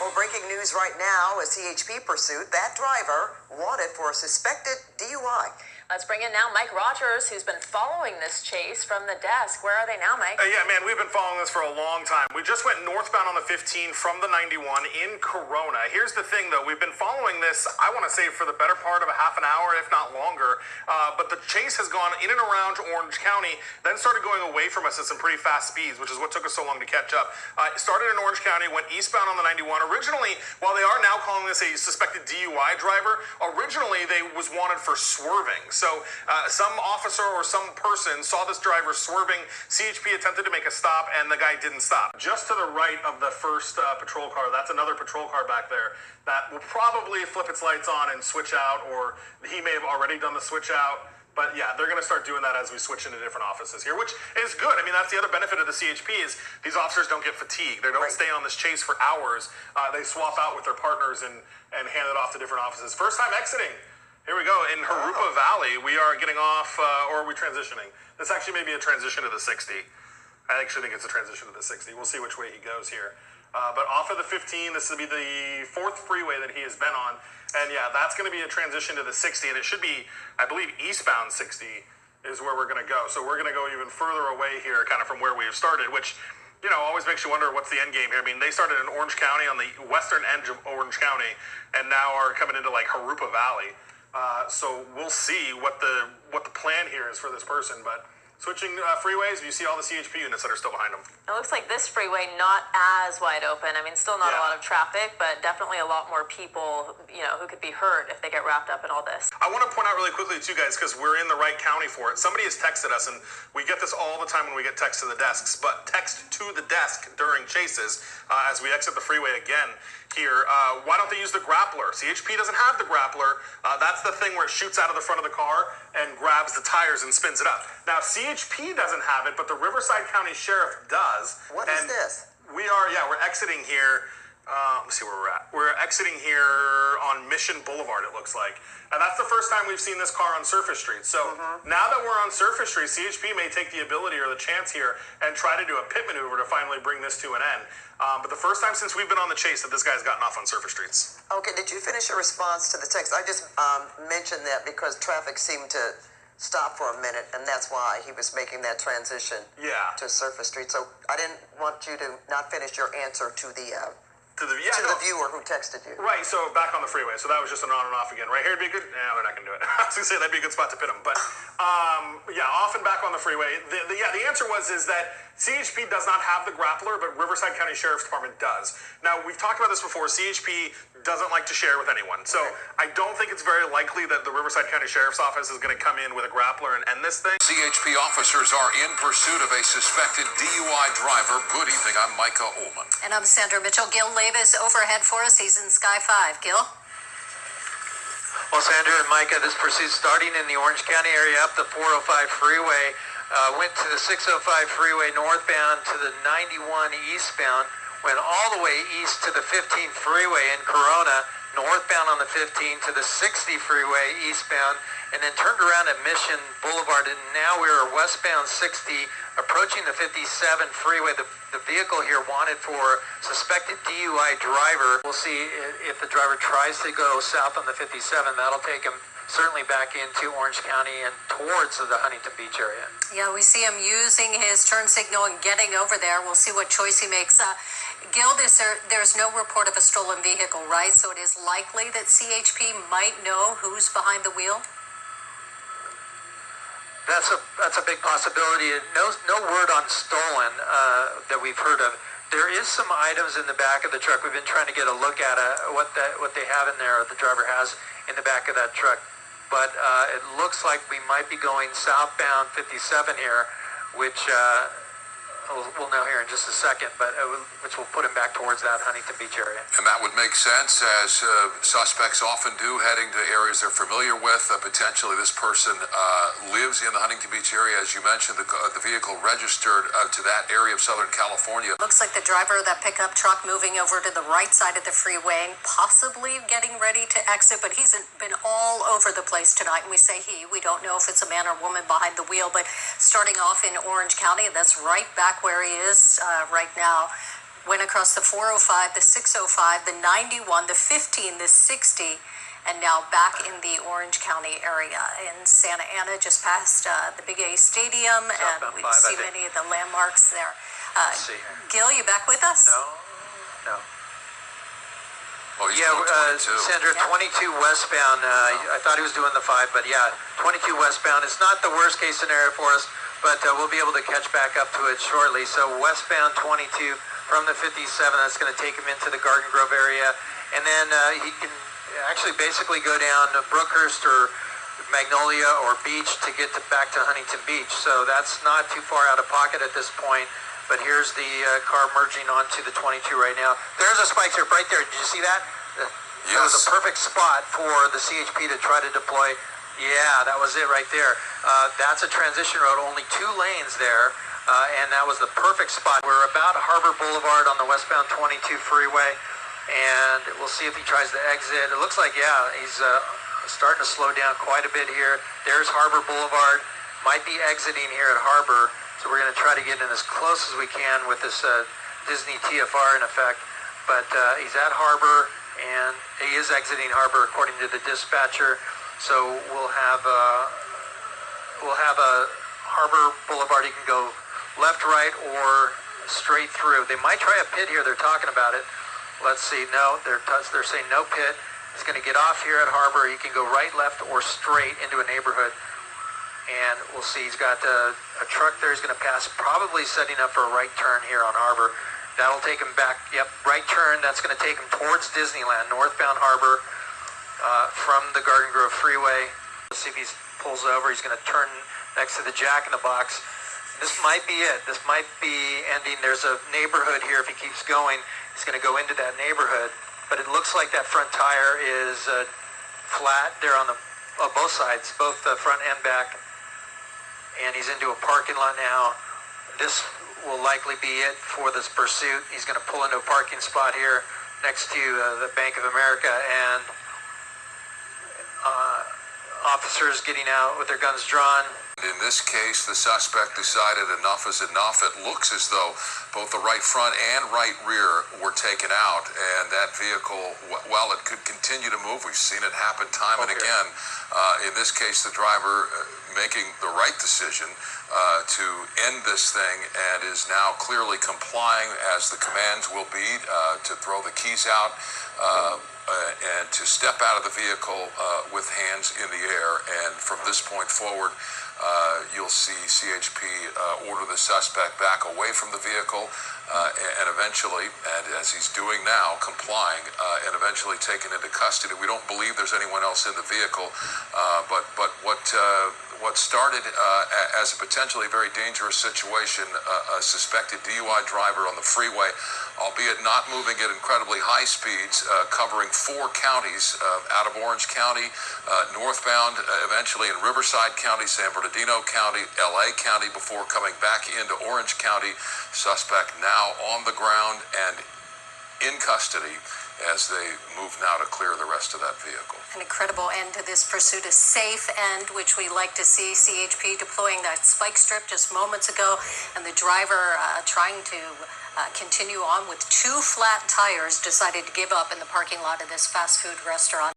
Well, breaking news right now, a CHP pursuit. That driver wanted for a suspected DUI. Let's bring in now Mike Rogers, who's been following this chase from the desk. Where are they now, Mike? Yeah, man, we've been following this for a long time. We just went northbound on the 15 from the 91 in Corona. Here's the thing, though. We've been following this, I want to say, for the better part of a half an hour, if not longer. But the chase has gone in and around Orange County, then started going away from us at some pretty fast speeds, which is what took us so long to catch up. It started in Orange County, went eastbound on the 91. Originally, while they are now calling this a suspected DUI driver, originally they was wanted for swerving. So some officer or some person saw this driver swerving. CHP attempted to make a stop, and the guy didn't stop. Just to the right of the first patrol car, that's another patrol car back there that will probably flip its lights on and switch out, or he may have already done the switch out. But yeah, they're going to start doing that as we switch into different offices here, which is good. I mean, that's the other benefit of the CHP is these officers don't get fatigued. They don't stay on this chase for hours. They swap out with their partners and hand it off to different offices. First time exiting. Here we go. In Harbor Valley, we are getting off, or are we transitioning? This actually may be a transition to the 60. I actually think it's a transition to the 60. We'll see which way he goes here. But off of the 15, this will be the fourth freeway that he has been on. And yeah, that's going to be a transition to the 60. And it should be, I believe, eastbound 60 is where we're going to go. So we're going to go even further away here, kind of from where we have started, which, you know, always makes you wonder what's the end game here. I mean, they started in Orange County, on the western edge of Orange County, and now are coming into like Harbor Valley. So we'll see what the plan here is for this person. But switching freeways, you see all the CHP units that are still behind them. It looks like this freeway not as wide open. I mean, still not a lot of traffic, but definitely a lot more people, you know, who could be hurt if they get wrapped up in all this. I want to point out really quickly, too, guys, because we're in the right county for it. Somebody has texted us, and we get this all the time when we get text to the desks, but text to the desk during chases as we exit the freeway again here. Why don't they use the grappler? CHP doesn't have the grappler. That's the thing where it shoots out of the front of the car and grabs the tires and spins it up. Now, CHP doesn't have it, but the Riverside County Sheriff does. What is this? We're exiting here. Let's see where we're at. We're exiting here on Mission Boulevard, it looks like. And that's the first time we've seen this car on Surface Street. So now that we're on Surface Street, CHP may take the ability or the chance here and try to do a pit maneuver to finally bring this to an end. But the first time since we've been on the chase that this guy's gotten off on Surface Streets. Okay, did you finish your response to the text? I just mentioned that because traffic seemed to stop for a minute, and that's why he was making that transition to Surface Street. So I didn't want you to not finish your answer to the the viewer who texted you. Right, so back on the freeway. So that was just an on and off again. Right here would be a good... No, they're not going to do it. I was going to say that'd be a good spot to pit them. But off and back on the freeway. The answer is that CHP does not have the grappler, but Riverside County Sheriff's Department does. Now, we've talked about this before. CHP doesn't like to share with anyone. So I don't think it's very likely that the Riverside County Sheriff's Office is going to come in with a grappler and end this thing. CHP officers are in pursuit of a suspected DUI driver. Good evening. I'm Micah Ullman. And I'm Sandra Mitchell. Gil Leva is overhead for us. He's in Sky 5. Gil? Well, Sandra and Micah, this pursuit starting in the Orange County area up the 405 freeway, went to the 605 freeway northbound to the 91 eastbound, went all the way east to the 15th freeway in Corona, northbound on the 15 to the 60 freeway eastbound, and then turned around at Mission Boulevard, and now we're westbound 60, approaching the 57 freeway. The vehicle here wanted for suspected DUI driver. We'll see if the driver tries to go south on the 57. That'll take him certainly back into Orange County and towards the Huntington Beach area. Yeah, we see him using his turn signal and getting over there. We'll see what choice he makes. Gil, there's no report of a stolen vehicle, right? So it is likely that CHP might know who's behind the wheel? That's a big possibility. No word on stolen that we've heard of. There is some items in the back of the truck. We've been trying to get a look at what they have in there, or the driver has in the back of that truck. But it looks like we might be going southbound 57 here, which we'll know here in just a second, but which will put him back towards that Huntington Beach area. And that would make sense, as suspects often do, heading to areas they're familiar with. Potentially this person lives in the Huntington Beach area. As you mentioned, the vehicle registered to that area of Southern California. Looks like the driver of that pickup truck moving over to the right side of the freeway, possibly getting ready to exit, but he's been all over the place tonight. And we say we don't know if it's a man or woman behind the wheel, but starting off in Orange County, and that's right back where he is right now. went across the 405, the 605, the 91, the 15, the 60, and now back in the Orange County area in Santa Ana, just past the Big A Stadium, and we see many of the landmarks there. Gil, you back with us? No. Oh, he's yeah, doing 22. Sandra, 22 westbound. I thought he was doing the 5, but yeah, 22 westbound. It's not the worst case scenario for us, but we'll be able to catch back up to it shortly. So westbound 22 from the 57, that's going to take him into the Garden Grove area. And then he can actually basically go down to Brookhurst or Magnolia or Beach to get back to Huntington Beach. So that's not too far out of pocket at this point. But here's the car merging onto the 22 right now. There's a spike strip right there. Did you see that? Yes. That was a perfect spot for the CHP to try to deploy. Yeah, that was it right there. That's a transition road, only 2 lanes there, and that was the perfect spot. We're about Harbor Boulevard on the westbound 22 freeway, and we'll see if he tries to exit. It looks like, yeah, he's starting to slow down quite a bit here. There's Harbor Boulevard. Might be exiting here at Harbor. So we're going to try to get in as close as we can with this Disney TFR in effect. But he's at Harbor, and he is exiting Harbor according to the dispatcher. So we'll have a Harbor Boulevard. He can go left, right, or straight through. They might try a pit here. They're talking about it. Let's see. No, they're saying no pit. He's going to get off here at Harbor. He can go right, left, or straight into a neighborhood. And we'll see, he's got a truck there he's going to pass, probably setting up for a right turn here on Harbor. That'll take him back, yep, right turn. That's going to take him towards Disneyland, northbound Harbor from the Garden Grove Freeway. Let's see if he pulls over. He's going to turn next to the Jack in the Box. This might be it. This might be ending. There's a neighborhood here. If he keeps going, he's going to go into that neighborhood. But it looks like that front tire is flat there on both sides, both the front and back. And he's into a parking lot now. This will likely be it for this pursuit. He's going to pull into a parking spot here next to the Bank of America, and officers getting out with their guns drawn. In this case, the suspect decided enough is enough. It looks as though both the right front and right rear were taken out, and that vehicle, well, it could continue to move. We've seen it happen time and again. In this case, the driver making the right decision to end this thing, and is now clearly complying, as the commands will be, to throw the keys out and to step out of the vehicle with hands in the air. And from this point forward, you'll see CHP order the suspect back away from the vehicle and eventually, and as he's doing now, complying, and eventually taken into custody. We don't believe there's anyone else in the vehicle, but what started as a potentially very dangerous situation, a suspected DUI driver on the freeway, albeit not moving at incredibly high speeds, covering 4 counties out of Orange County, northbound, eventually in Riverside County, San Bernardino County, LA County, before coming back into Orange County. Suspect now on the ground and in custody as they move now to clear the rest of that vehicle. An incredible end to this pursuit, a safe end, which we like to see. CHP deploying that spike strip just moments ago, and the driver trying to continue on with 2 flat tires, decided to give up in the parking lot of this fast food restaurant.